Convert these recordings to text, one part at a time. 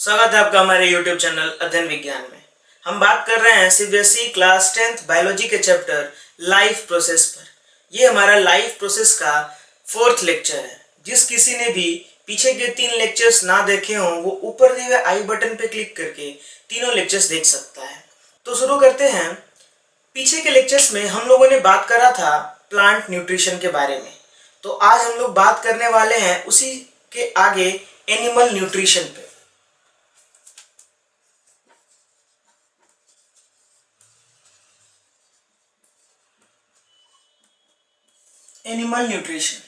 स्वागत है आपका हमारे YouTube चैनल अध्ययन विज्ञान में। हम बात कर रहे हैं सीबीएसई क्लास 10th बायोलॉजी के चैप्टर लाइफ प्रोसेस पर। ये हमारा लाइफ प्रोसेस का 4th लेक्चर है। जिस किसी ने भी पीछे के 3 लेक्चर्स ना देखे हों वो ऊपर दिए हुए आई बटन पे क्लिक करके तीनों लेक्चर्स देख सकता है। तो शुरू करते हैं। पीछे के लेक्चर्स में हम लोगों ने बात करा था प्लांट न्यूट्रिशन के बारे में। तो आज हम लोग बात करने वाले हैं उसी के आगे एनिमल न्यूट्रिशन पे। Animal nutrition.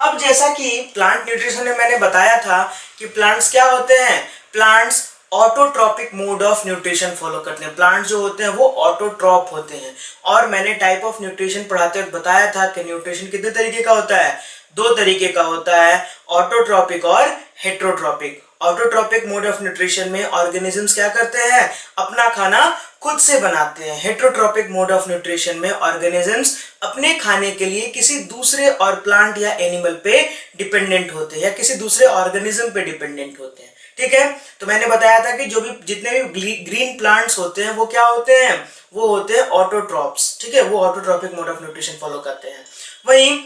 अब जैसा कि प्लांट न्यूट्रिशन में मैंने बताया था कि प्लांट्स क्या होते हैं, plants autotrophic mode of nutrition follow करते हैं। प्लांट्स जो होते हैं वो ऑटोट्रॉप होते हैं। और मैंने टाइप ऑफ न्यूट्रिशन पढ़ाते वक्त बताया था कि न्यूट्रिशन कितने तरीके का होता है, 2 तरीके का होता है, ऑटोट्रॉपिक और heterotrophic. Autotrophic mode of nutrition में ऑर्गेनिजम्स क्या करते हैं, अपना खाना खुद से बनाते हैं। हेट्रोट्रॉपिक मोड ऑफ न्यूट्रिशन में ऑर्गेनिजम्स अपने खाने के लिए किसी दूसरे और प्लांट या एनिमल पे डिपेंडेंट होते हैं या किसी दूसरे ऑर्गेनिज्म पे डिपेंडेंट होते हैं। ठीक है, तो मैंने बताया था कि जो भी जितने भी ग्रीन प्लांट्स होते हैं वो क्या होते हैं, वो होते हैं ऑटोट्रॉप्स। ठीक है, वो autotrophic mode of nutrition follow करते हैं। वहीं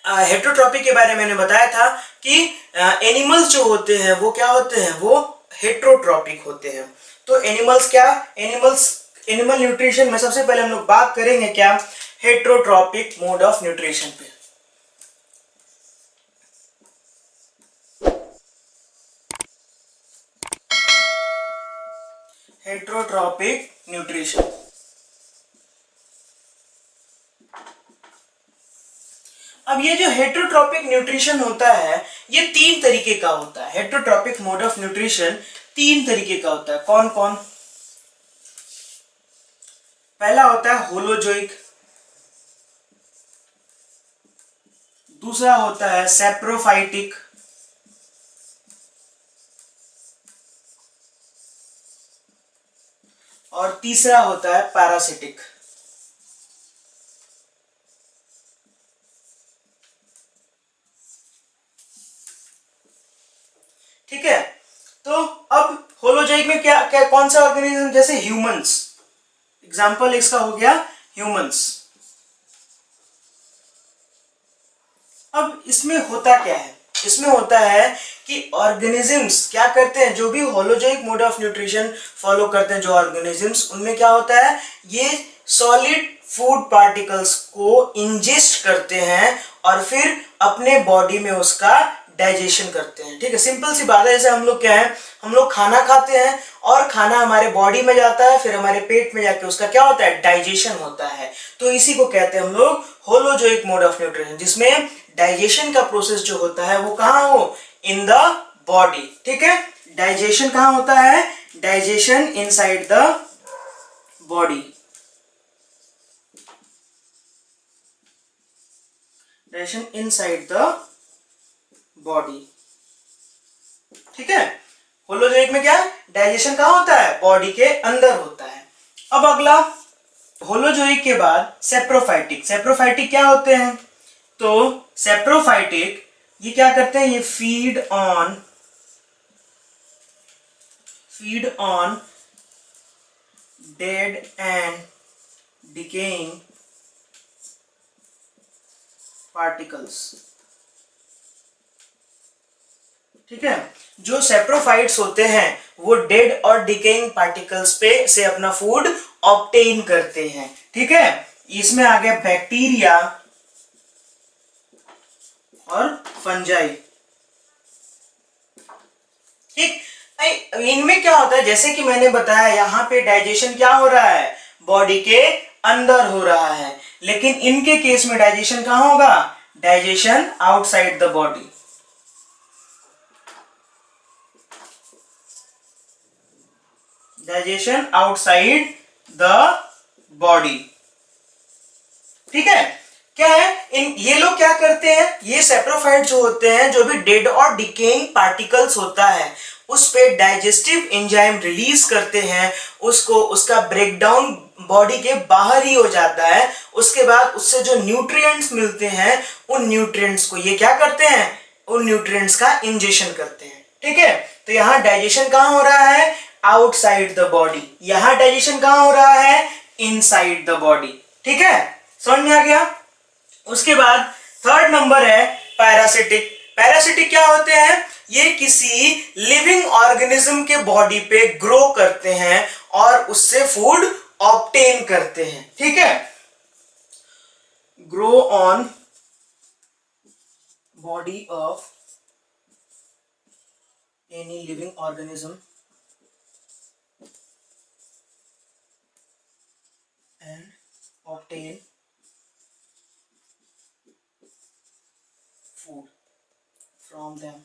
हेट्रोट्रॉपिक के बारे में मैंने बताया था कि एनिमल्स जो होते हैं वो क्या होते हैं, वो हेट्रोट्रॉपिक होते हैं। तो एनिमल्स क्या, एनिमल न्यूट्रिशन में सबसे पहले हम लोग बात करेंगे क्या, हेट्रोट्रॉपिक मोड ऑफ न्यूट्रिशन पे। Heterotrophic nutrition. अब ये जो हेट्रोट्रॉपिक न्यूट्रिशन होता है ये 3 तरीके का होता है। हेट्रोट्रॉपिक मोड ऑफ न्यूट्रिशन 3 तरीके का होता है। कौन कौन? पहला होता है होलोजोइक, दूसरा होता है सैप्रोफाइटिक, और तीसरा होता है पैरासिटिक। ठीक है, तो अब होलोजोइक में क्या क्या कौन सा ऑर्गेनिज्म, जैसे ह्यूमंस, एग्जाम्पल इसका हो गया ह्यूमंस। अब इसमें होता क्या है, इसमें होता है कि ऑर्गेनिजम्स क्या करते हैं, जो भी holozoic mode of nutrition follow करते हैं जो ऑर्गेनिजम्स, उनमें क्या होता है, ये सॉलिड फूड पार्टिकल्स को इंजेस्ट करते हैं और फिर अपने बॉडी में उसका डाइजेशन करते हैं। ठीक है, सिंपल सी बात है। जैसे हम लोग क्या है, हम लोग खाना खाते हैं और खाना हमारे बॉडी में जाता है, फिर हमारे पेट में जाके उसका क्या होता है, डाइजेशन होता है। तो इसी को कहते हैं हम लोग होलोजोइक मोड ऑफ न्यूट्रिशन, जिसमें डाइजेशन का प्रोसेस जो होता है वो कहाँ हो, इन द बॉडी। ठीक है, डाइजेशन कहाँ होता है, digestion inside the body. Digestion inside the body. ठीक है, होलोजोइक में क्या, डाइजेशन कहाँ होता है, बॉडी के अंदर होता है। अब अगला होलोजोइक के बाद सैप्रोफाइटिक। सैप्रोफाइटिक क्या होते हैं, तो सैप्रोफाइटिक ये क्या करते हैं, ये feed on dead and decaying particles. ठीक है, जो सैप्रोफाइट्स होते हैं वो डेड और डिकेइंग पार्टिकल्स पे से अपना फूड ऑब्टेन करते हैं। ठीक है, इसमें आ गया बैक्टीरिया और फंजाई। ठीक, इनमें क्या होता है, जैसे कि मैंने बताया यहाँ पे डाइजेशन क्या हो रहा है, बॉडी के अंदर हो रहा है, लेकिन इनके केस में डाइजेशन कहाँ होगा, digestion outside the body. Digestion outside the body. ठीक है, क्या है, ये लोग क्या करते हैं, ये सैप्रोफाइट जो होते हैं, जो भी डेड और डिकेइंग पार्टिकल्स होता है उस पे डाइजेस्टिव एंजाइम रिलीज करते हैं, उसको उसका ब्रेकडाउन बॉडी के बाहर ही हो जाता है। उसके बाद उससे जो न्यूट्रिएंट्स मिलते हैं उन न्यूट्रिएंट्स को ये क्या करते हैं, उन न्यूट्रिएंट्स का इंजेक्शन करते हैं। ठीक है, तो यहाँ डाइजेशन कहाँ हो रहा है, आउटसाइड द बॉडी, यहाँ डाइजेशन कहाँ हो रहा है, इनसाइड द बॉडी। ठीक है, समझ में आ गया। उसके बाद थर्ड नंबर है पैरासिटिक। पैरासिटिक क्या होते हैं, ये किसी लिविंग ऑर्गेनिज्म के बॉडी पे ग्रो करते हैं और उससे फूड ऑब्टेन करते हैं। ठीक है, grow on body of any living organism and obtain food from them.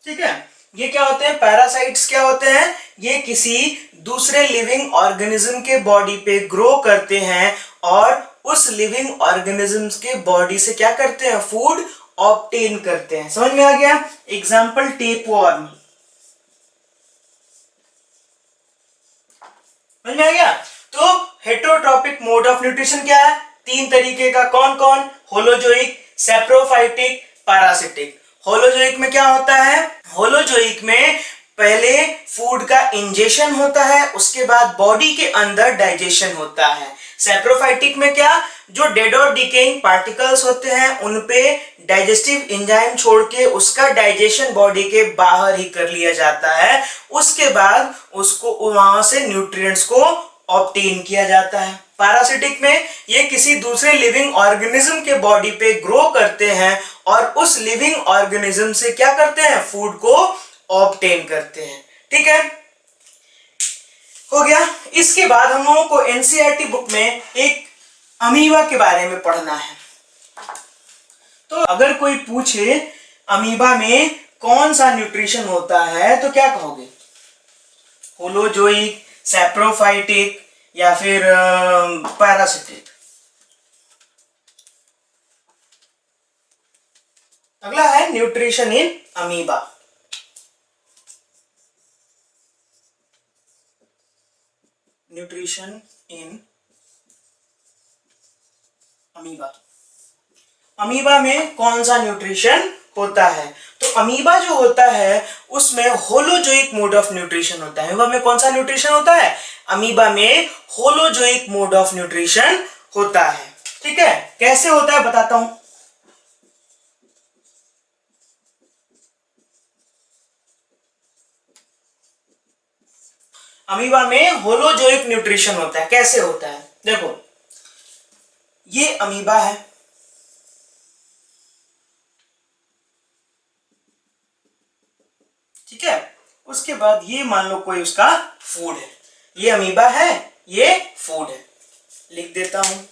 ठीक है, ये क्या होते हैं, पैरासाइट्स क्या होते हैं, ये किसी दूसरे लिविंग ऑर्गेनिज्म के बॉडी पे ग्रो करते हैं और उस लिविंग ऑर्गेनिज्म के बॉडी से क्या करते हैं, फूड ऑब्टेन करते हैं। समझ में आ गया। एग्जांपल टेपवॉर्म, समझ में आ गया। तो हेटेरोट्रॉपिक मोड ऑफ न्यूट्रिशन क्या है, तीन तरीके का, कौन कौन, होलोजोइक, सैप्रोफाइटिक, पैरासिटिक। होलोजोइक में क्या होता है, होलोजोइक में पहले फूड का इंजेशन होता है, उसके बाद बॉडी के अंदर डाइजेशन होता है। सैप्रोफाइटिक में क्या, जो डेड और डिकेइंग पार्टिकल्स होते हैं उन पे डाइजेस्टिव एंजाइम छोड़ के उसका डाइजेशन बॉडी के बाहर ही कर लिया जाता है, उसके बाद उसको वहां से न्यूट्रिएंट्स को ऑब्टेन किया जाता है। पैरासिटिक में ये किसी दूसरे लिविंग ऑर्गेनिज्म के बॉडी पे ग्रो करते हैं और उस लिविंग ऑर्गेनिज्म से क्या करते हैं, फूड को ऑब्टेन करते हैं। ठीक है, हो गया। इसके बाद हम लोगों को एनसीईआरटी बुक में एक अमीबा के बारे में पढ़ना है। तो अगर कोई पूछे अमीबा में कौन सा न्यूट्रिशन होता है तो क्या कहोगे, होलोजोइक, सैप्रोफाइटिक या फिर पैरासिटिक। अगला है nutrition in amoeba. Nutrition in amoeba, amoeba में कौन सा न्यूट्रिशन होता है, तो अमीबा जो होता है उसमें होलोजोइक मोड ऑफ न्यूट्रिशन होता है। अमीबा में कौन सा न्यूट्रिशन होता है, अमीबा में होलोजोइक मोड ऑफ न्यूट्रिशन होता है। ठीक है, कैसे होता है बताता हूं। अमीबा में होलोजोइक न्यूट्रिशन होता है, कैसे होता है, देखो ये अमीबा है, ठीक है, उसके बाद ये मान लो कोई उसका फूड है, ये अमीबा है, ये फूड है, लिख देता हूं।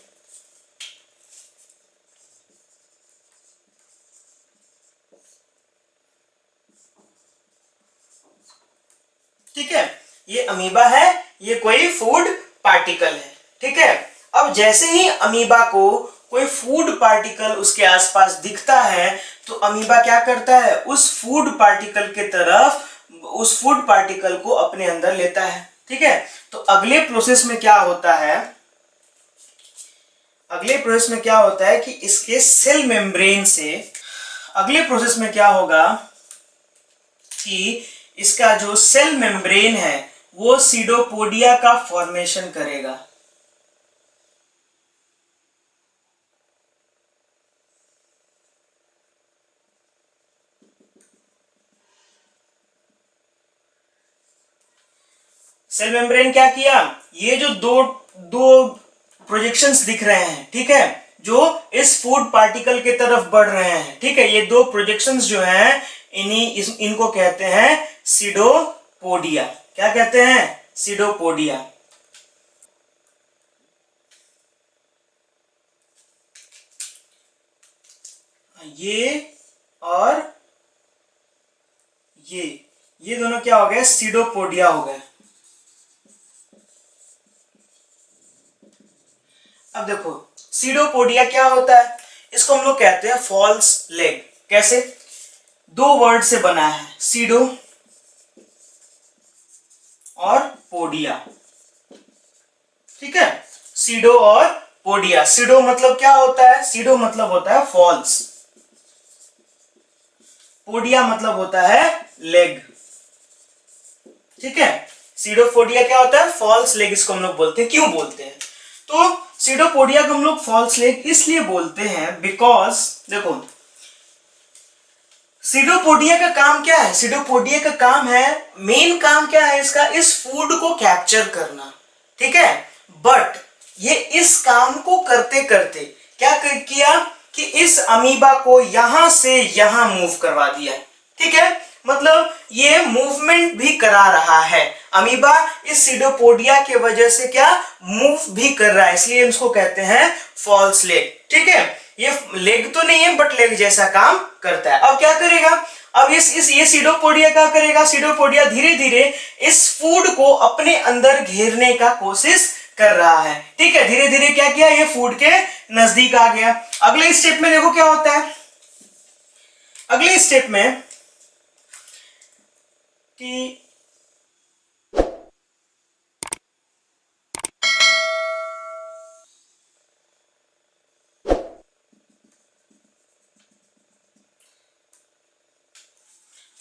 ठीक है, ये अमीबा है, ये कोई फूड पार्टिकल है। ठीक है, अब जैसे ही अमीबा को कोई फूड पार्टिकल उसके आसपास दिखता है तो अमीबा क्या करता है, उस फूड पार्टिकल के तरफ उस फूड पार्टिकल को अपने अंदर लेता है। ठीक है, तो अगले प्रोसेस में क्या होता है, अगले प्रोसेस में क्या होता है कि इसके सेल मेम्ब्रेन से, अगले प्रोसेस में क्या होगा कि इसका जो सेल मेम्ब्रेन है वो सीडोपोडिया का फॉर्मेशन करेगा। सेल मेम्ब्रेन क्या किया, ये जो दो प्रोजेक्शंस दिख रहे हैं, ठीक है, जो इस फूड पार्टिकल के तरफ बढ़ रहे हैं, ठीक है, ये दो प्रोजेक्शंस जो हैं इनको कहते हैं सीडोपोडिया। क्या कहते हैं, सीडोपोडिया। ये और ये दोनों क्या हो गए, सीडोपोडिया हो गए। अब देखो सीडोपोडिया क्या होता है, इसको हम लोग कहते हैं फॉल्स लेग। कैसे, दो वर्ड से बना है, सीडो और पोडिया। ठीक है, सीडो और पोडिया। सीडो मतलब क्या होता है, सीडो मतलब होता है फॉल्स, पोडिया मतलब होता है लेग, ठीक है। सीडोपोडिया क्या होता है, फॉल्स लेग, इसको हम लोग बोलते हैं। क्यों बोलते हैं, तो सीडोपोडिया को हम लोग फॉल्स लेग इसलिए बोलते हैं बिकॉज देखो सीडोपोडिया का काम क्या है, सीडोपोडिया का काम है, मेन काम क्या है इसका, इस फूड को कैप्चर करना, ठीक है। बट ये इस काम को करते करते क्या किया कि इस अमीबा को यहां से यहां मूव करवा दिया, ठीक है। मतलब ये मूवमेंट भी करा रहा है, अमीबा इस सीडोपोडिया के वजह से क्या मूव भी कर रहा है, इसलिए इसको कहते हैं फॉल्स लेग, ठीक है। ये लेग तो नहीं है बट लेग जैसा काम करता है। अब क्या करेगा, अब इस ये सीडोपोडिया क्या करेगा, सीडोपोडिया धीरे धीरे इस फूड को अपने अंदर घेरने का कोशिश कर रहा है, ठीक है। धीरे धीरे क्या किया, ये फूड के नजदीक आ गया। अगले स्टेप में देखो क्या होता है, अगले स्टेप में कि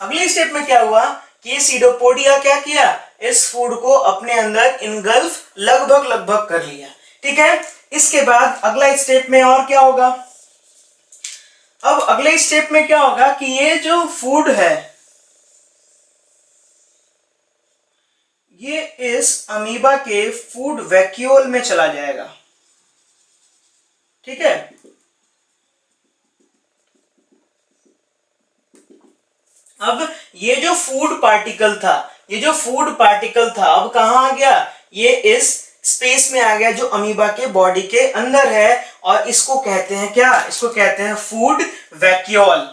अगले स्टेप में क्या हुआ कि सीडोपोडिया क्या किया, इस फूड को अपने अंदर इनगल्फ लगभग लगभग कर लिया, ठीक है। इसके बाद अगला स्टेप में और क्या होगा, अब अगले स्टेप में क्या होगा कि ये जो फूड है ये इस अमीबा के फूड वैक्यूल में चला जाएगा, ठीक है। अब ये जो फूड पार्टिकल था, ये जो फूड पार्टिकल था अब कहां आ गया, ये इस स्पेस में आ गया जो अमीबा के बॉडी के अंदर है, और इसको कहते हैं क्या, इसको कहते हैं फूड वैक्यूल,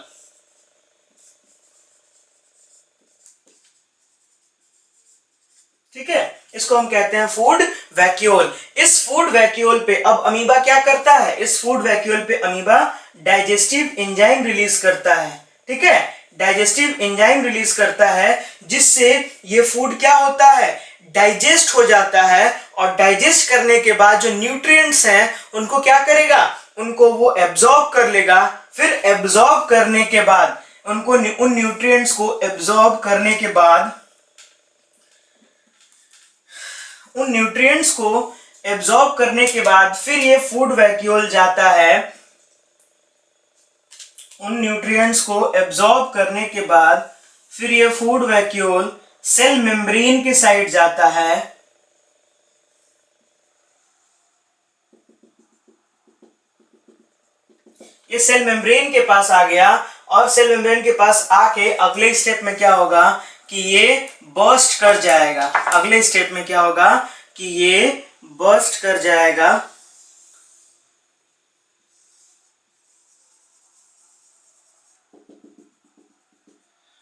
ठीक है। इसको हम कहते हैं फूड वैक्यूल। इस फूड वैक्यूल पे अब अमीबा क्या करता है, इस फूड वैक्यूल पे अमीबा डाइजेस्टिव एंजाइम रिलीज करता है, ठीक है। डाइजेस्टिव एंजाइम रिलीज करता है जिससे ये फूड क्या होता है, डाइजेस्ट हो जाता है, और डाइजेस्ट करने के बाद जो न्यूट्रिएंट्स हैं उनको क्या करेगा, उनको वो एब्जॉर्ब कर लेगा। फिर एब्जॉर्ब करने के बाद उनको उन न्यूट्रिएंट्स को एब्जॉर्ब करने के बाद उन न्यूट्रिएंट्स को एब्जॉर्ब करने के बाद फिर ये फूड वैक्यूल जाता है, उन न्यूट्रिएंट्स को एब्जॉर्ब करने के बाद फिर ये फूड वैक्यूल सेल मेम्ब्रेन के साइड जाता है, ये सेल मेम्ब्रेन के पास आ गया, और सेल मेम्ब्रेन के पास आके अगले स्टेप में क्या होगा कि ये बर्स्ट कर जाएगा। अगले स्टेप में क्या होगा कि ये बर्स्ट कर जाएगा,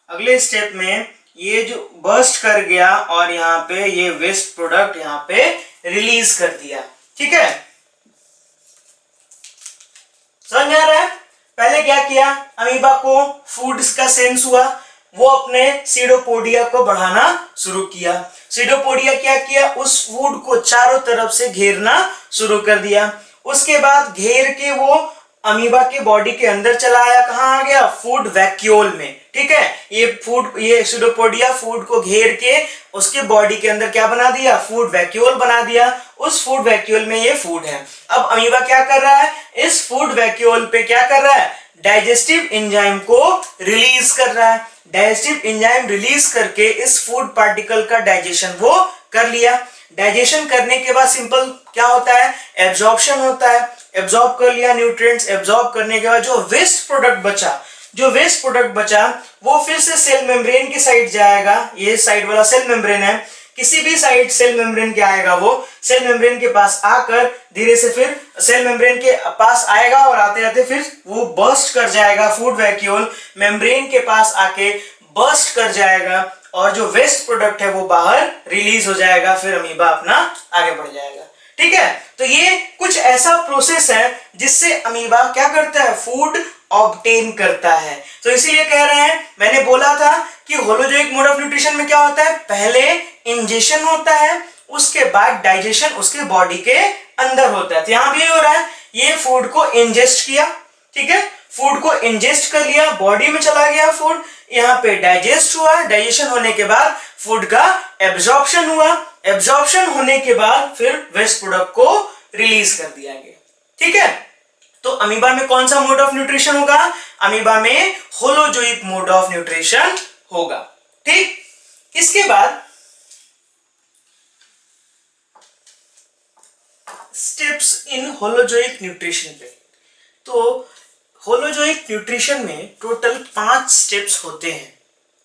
अगले स्टेप में ये जो बर्स्ट कर गया और यहाँ पे ये वेस्ट प्रोडक्ट यहाँ पे रिलीज कर दिया, ठीक है। समझ में आ रहा है, पहले क्या किया, अमीबा को फूड का सेंस हुआ, वो अपने सीडोपोडिया को बढ़ाना शुरू किया। सीडोपोडिया क्या किया, उस फूड को चारों तरफ से घेरना शुरू कर दिया। उसके बाद घेर के वो अमीबा के बॉडी के अंदर चला आया, कहां आ गया, फूड वैक्यूल में, ठीक है। ये सीडोपोडिया फूड को घेर के उसके बॉडी के अंदर क्या बना दिया, फूड वैक्यूल बना दिया। उस फूड वैक्यूल में ये फूड है। अब अमीबा क्या कर रहा है, इस फूड वैक्यूल पे क्या कर रहा है, डाइजेस्टिव एंजाइम को रिलीज कर रहा है। डाइजेस्टिव एंजाइम रिलीज करके इस फूड पार्टिकल का डाइजेशन वो कर लिया। डाइजेशन करने के बाद सिंपल क्या होता है, एब्जॉर्प्शन होता है। एब्जॉर्ब कर लिया न्यूट्रिएंट्स, एब्जॉर्ब करने के बाद जो वेस्ट प्रोडक्ट बचा, वो फिर से सेल मेम्ब्रेन की साइड जाएगा। ये साइड वाला सेल मेम्ब्रेन है, किसी भी साइड सेल मेम्ब्रेन के आएगा, वो सेल मेम्ब्रेन के पास आकर धीरे से फिर सेल मेम्ब्रेन के पास आएगा, और आते आते फिर वो बर्स्ट कर जाएगा। फूड वैक्यूल मेम्ब्रेन के पास आके बर्स्ट कर जाएगा, और जो वेस्ट प्रोडक्ट है वो बाहर रिलीज हो जाएगा। फिर अमीबा अपना आगे बढ़ जाएगा, ठीक है। तो ये कुछ ऐसा प्रोसेस है जिससे अमीबा क्या करता है, फूड ऑब्टेन करता है। तो इसीलिए कह रहे हैं, मैंने बोला था कि होलोजोइक मोड ऑफ न्यूट्रिशन में क्या होता है, पहले इंजेशन होता है, उसके बाद डाइजेशन उसके बॉडी के अंदर होता है। तो यहां भी हो रहा है, ये फूड को इंजेस्ट किया, ठीक है, फूड को इंजेस्ट कर लिया, बॉडी में चला गया फूड, यहाँ पे डाइजेस्ट हुआ, डाइजेशन होने के बाद फूड का एब्जॉर्प्शन हुआ, एब्जॉर्प्शन होने के बाद फिर वेस्ट प्रोडक्ट को रिलीज कर दिया गया। ठीक है, तो अमीबा में कौन सा मोड ऑफ न्यूट्रिशन होगा? अमीबा में होलोजोइक मोड ऑफ न्यूट्रिशन होगा। ठीक, इसके बाद स्टेप्स इन होलोजोइक न्यूट्रिशन पे, तो होलोजोइक न्यूट्रिशन में टोटल 5 स्टेप्स होते हैं।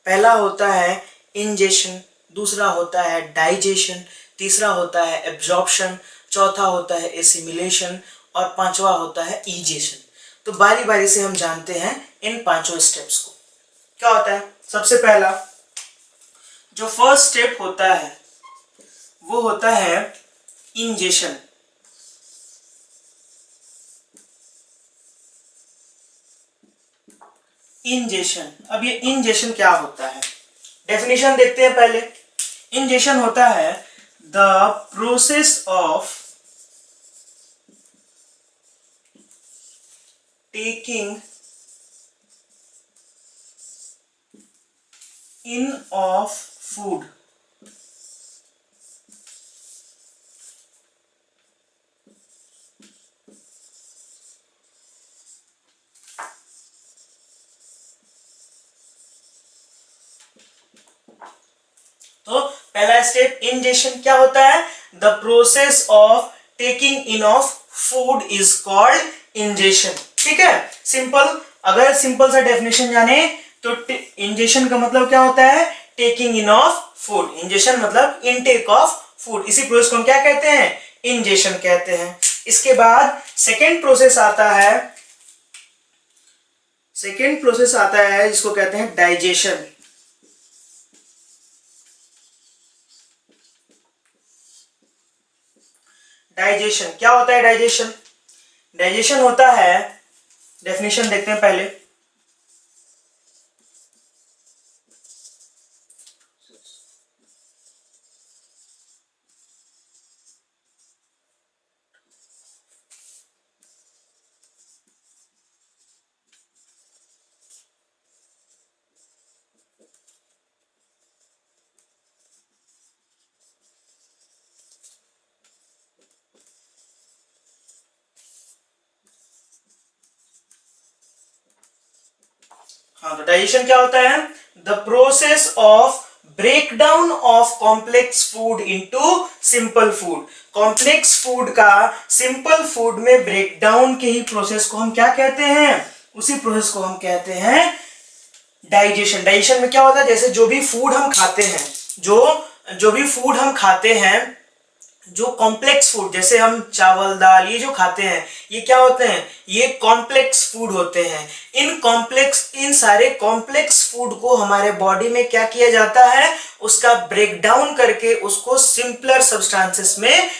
पहला होता है इंजेशन, दूसरा होता है डाइजेशन, तीसरा होता है एब्जॉर्प्शन, चौथा होता है एसिमिलेशन और पांचवा होता है ईजेशन। तो बारी बारी से हम जानते हैं इन पांचों स्टेप्स को। क्या होता है? सबसे पहला जो फर्स्ट स्टेप होता है वो होता है इंजेशन। इंजेशन, अब ये इंजेशन क्या होता है? डेफिनेशन देखते हैं पहले। इंजेशन होता है the process of taking in of food तो पहला स्टेप इंजेशन क्या होता है? The process of taking in of food is called ingestion. ठीक है, सिंपल, अगर सिंपल सा डेफिनेशन जाने तो इंजेशन का मतलब क्या होता है? Taking in of food. Ingestion मतलब इनटेक ऑफ फूड, इसी प्रोसेस को हम क्या कहते हैं? इंजेशन कहते हैं। इसके बाद सेकेंड प्रोसेस आता है, सेकेंड प्रोसेस आता है जिसको कहते हैं डाइजेशन। डाइजेशन क्या होता है? डाइजेशन, डाइजेशन होता है, डेफिनेशन देखते हैं पहले। हाँ, तो डाइजेशन क्या होता है? The process of breakdown of complex food into simple food. Complex food का सिंपल फूड में ब्रेकडाउन के ही प्रोसेस को हम क्या कहते हैं? उसी प्रोसेस को हम कहते हैं डाइजेशन। डाइजेशन में क्या होता है? जैसे जो भी फूड हम खाते हैं, जो भी फूड हम खाते हैं, जो कॉम्प्लेक्स फूड, जैसे हम चावल दाल ये जो खाते हैं, ये क्या होते हैं? ये कॉम्प्लेक्स फूड होते हैं। इन सारे कॉम्प्लेक्स फूड को हमारे बॉडी में क्या किया जाता है? उसका ब्रेकडाउन करके उसको सिंपलर सब्सटेंसेस में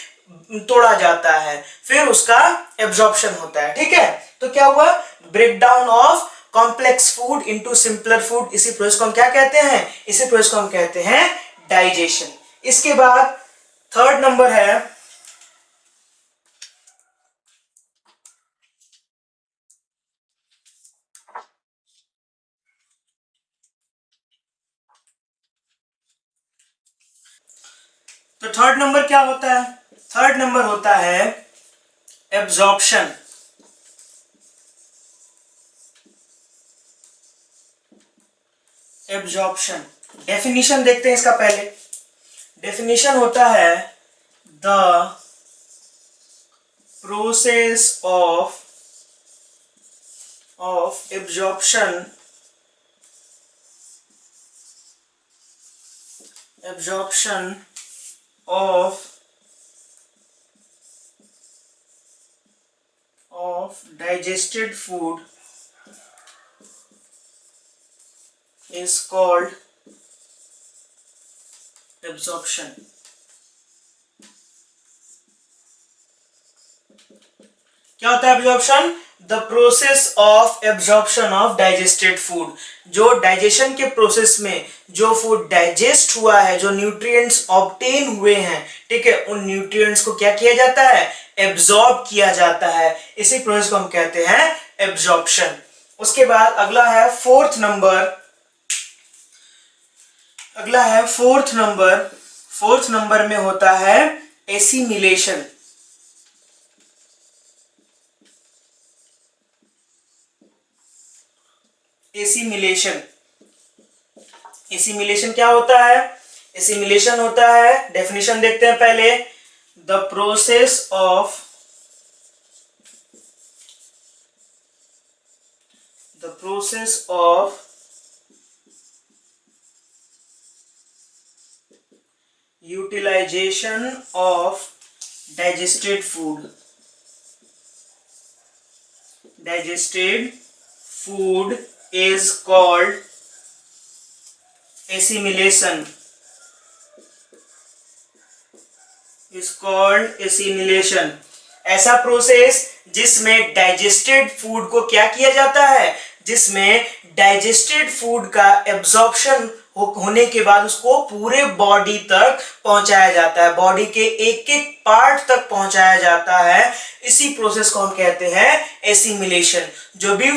तोड़ा जाता है, फिर उसका एब्जॉर्प्शन होता है। ठीक है, तो क्या हुआ? Breakdown of complex food into simpler food, इसी प्रोसेस को हम क्या कहते हैं? इसी प्रोसेस को हम कहते हैं डाइजेशन। इसके बाद थर्ड नंबर है तो थर्ड नंबर क्या होता है? थर्ड नंबर होता है एब्जॉर्प्शन। एब्जॉर्प्शन, डेफिनेशन देखते हैं इसका पहले। डेफिनेशन होता है the process of absorption of digested food is called absorption। क्या होता है absorption? The process of absorption of digested food. जो डाइजेशन के प्रोसेस में जो फूड डाइजेस्ट हुआ है, जो न्यूट्रिएंट्स ऑब्टेन हुए हैं, ठीक है, उन न्यूट्रिएंट्स को क्या किया जाता है? एब्जॉर्ब किया जाता है। इसी प्रोसेस को हम कहते हैं एब्जॉर्प्शन। उसके बाद अगला है फोर्थ नंबर में होता है एसिमिलेशन। एसिमिलेशन क्या होता है? एसिमिलेशन होता है, डेफिनेशन देखते हैं पहले, the process of utilization of digested food is called assimilation ऐसा प्रोसेस जिसमें डाइजेस्टेड फूड को क्या किया जाता है, जिसमें डाइजेस्टेड फूड का एब्जॉर्प्शन होने के बाद उसको पूरे बॉडी तक पहुंचाया जाता है, बॉडी के एक एक पार्ट तक पहुंचाया जाता है। इसी प्रोसेस को हम कहते हैं एसिमिलेशन। जो भी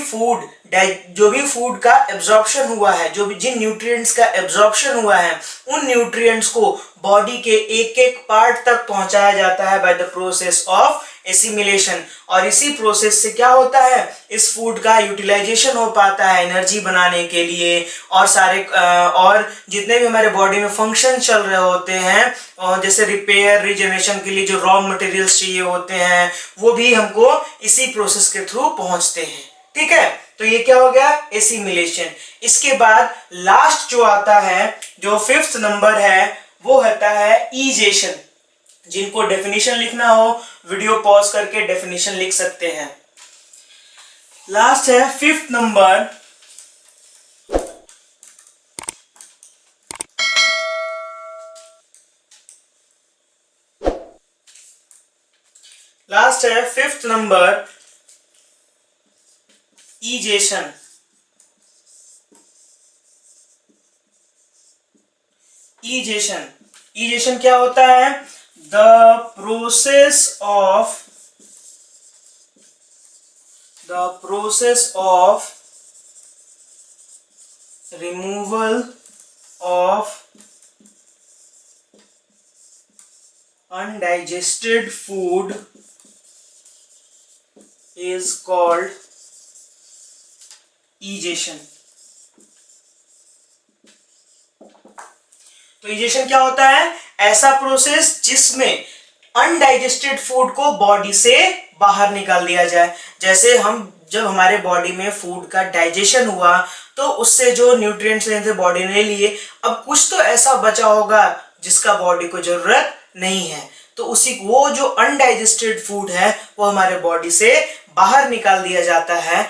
फूड का एब्जॉर्प्शन हुआ है, जिन न्यूट्रिएंट्स का एब्जॉर्प्शन हुआ है, उन न्यूट्रिएंट्स को बॉडी के एक एक पार्ट तक पहुंचाया जाता है by the process of assimilation. और इसी प्रोसेस से क्या होता है, इस फूड का यूटिलाइजेशन हो पाता है एनर्जी बनाने के लिए, और सारे और जितने भी हमारे बॉडी में फंक्शन चल रहे होते हैं, और जैसे रिपेयर रिजेनरेशन के लिए जो रॉ मटेरियल्स चाहिए होते हैं, वो भी हमको इसी प्रोसेस के थ्रू पहुंचते हैं। ठीक है, तो ये क्या हो गया, एसिमिलेशन। इसके बाद लास्ट जो आता है, जो फिफ्थ नंबर है, वो होता है ईजेशन। जिनको डेफिनेशन लिखना हो, वीडियो पॉज करके डेफिनेशन लिख सकते हैं। लास्ट है फिफ्थ नंबर, ईजेशन। ईजेशन क्या होता है? The process of removal of undigested food is called ईजेशन। तो ईजेशन क्या होता है? ऐसा प्रोसेस जिसमें अनडाइजेस्टेड फूड को बॉडी से बाहर निकाल दिया जाए। जैसे जब हमारे बॉडी में फूड का डाइजेशन हुआ, तो उससे जो न्यूट्रिएंट्स लेने थे बॉडी ने लिए, अब कुछ तो ऐसा बचा होगा जिसका बॉडी को जरूरत नहीं है, तो वो जो अनडाइजेस्टेड फूड है वो हमारे बॉडी से बाहर निकाल दिया जाता है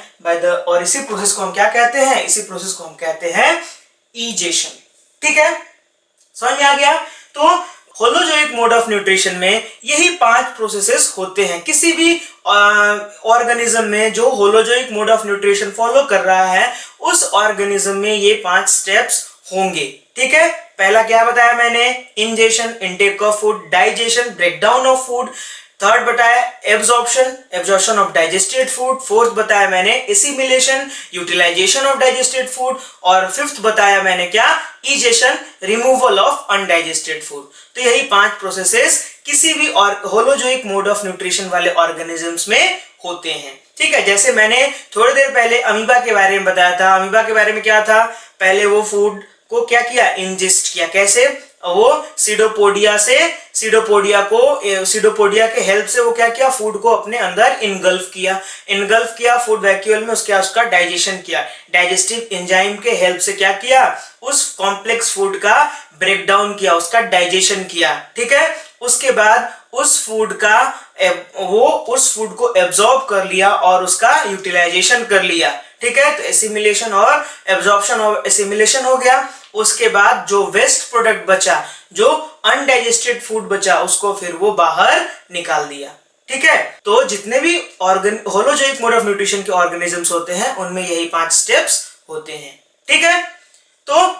और इसी प्रोसेस को हम क्या कहते हैं? इसी प्रोसेस को हम कहते हैं ईजेशन। ठीक है, समझ में आ गया? तो होलोजोइक मोड ऑफ न्यूट्रिशन में यही 5 प्रोसेसेस होते हैं। किसी भी ऑर्गेनिज्म में जो holozoic mode of nutrition follow कर रहा है, उस ऑर्गेनिज्म में ये 5 स्टेप्स होंगे। ठीक है, पहला क्या बताया मैंने? Ingestion, intake of food, digestion, breakdown of food, third बताया absorption of digested food, fourth बताया मैंने assimilation, utilisation of digested food, और फिफ्थ बताया मैंने क्या? Egestion, removal of undigested food. तो यही 5 प्रोसेसेस किसी भी होलोजोइक मोड ऑफ न्यूट्रिशन वाले ऑर्गेनिजम्स में होते हैं। ठीक है, जैसे मैंने थोड़ी देर पहले अमीबा के बारे में बताया था। अमीबा के बारे में क्या था? पहले वो फूड को क्या किया? इंजेस्ट किया। कैसे? वो सीडोपोडिया के हेल्प से वो क्या किया? फूड को अपने अंदर इनगल्फ किया फूड वैक्यूल में। उसका डाइजेशन किया, डाइजेस्टिव एंजाइम के हेल्प से क्या किया? उस कॉम्प्लेक्स फूड का ब्रेकडाउन किया, उसका डाइजेशन किया। ठीक है, उसके बाद उस फूड को एब्जॉर्ब कर लिया और उसका यूटिलाइजेशन कर लिया। ठीक है, तो एसिमिलेशन और एब्जॉर्प्शन और एसिमिलेशन हो गया। उसके बाद जो वेस्ट प्रोडक्ट बचा, जो अनडाइजेस्टेड फूड बचा, उसको फिर वो बाहर निकाल दिया। ठीक है, तो जितने भी होलोजोइक मोड ऑफ न्यूट्रिशन के ऑर्गेनिजम्स होते हैं, उनमें यही 5 स्टेप्स होते हैं। ठीक है, तो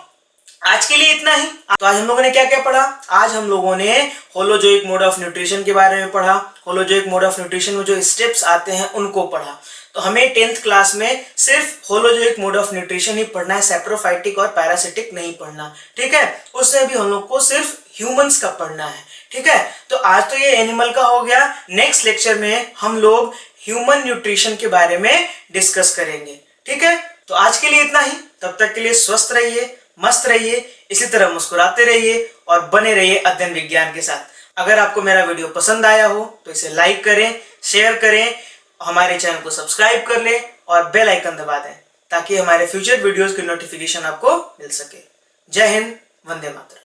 आज के लिए इतना ही। तो आज हम लोगों ने क्या क्या पढ़ा? आज हम लोगों ने होलोजोइक मोड ऑफ न्यूट्रिशन के बारे में पढ़ा। होलोजोइक मोड ऑफ न्यूट्रिशन में जो स्टेप्स आते हैं उनको पढ़ा। तो हमें 10th क्लास में सिर्फ होलोजोइक मोड ऑफ न्यूट्रिशन ही पढ़ना है, सैप्रोफाइटिक और पैरासिटिक नहीं पढ़ना, ठीक है। उसमें भी हम लोग को सिर्फ ह्यूमंस का पढ़ना है, ठीक है। तो आज तो ये एनिमल का हो गया। नेक्स्ट लेक्चर में हम लोग ह्यूमन न्यूट्रिशन के बारे में डिस्कस करेंगे, ठीक है। तो आज के लिए इतना ही। तब तक के लिए स्वस्थ रहिए, मस्त रहिए, इसी तरह मुस्कुराते रहिए और बने रहिए अध्ययन विज्ञान के साथ। अगर आपको मेरा वीडियो पसंद आया हो तो इसे लाइक करें, शेयर करें, हमारे चैनल को सब्सक्राइब कर लें और बेल आइकन दबा दें ताकि हमारे फ्यूचर वीडियोस की नोटिफिकेशन आपको मिल सके। जय हिंद, वंदे मातरम।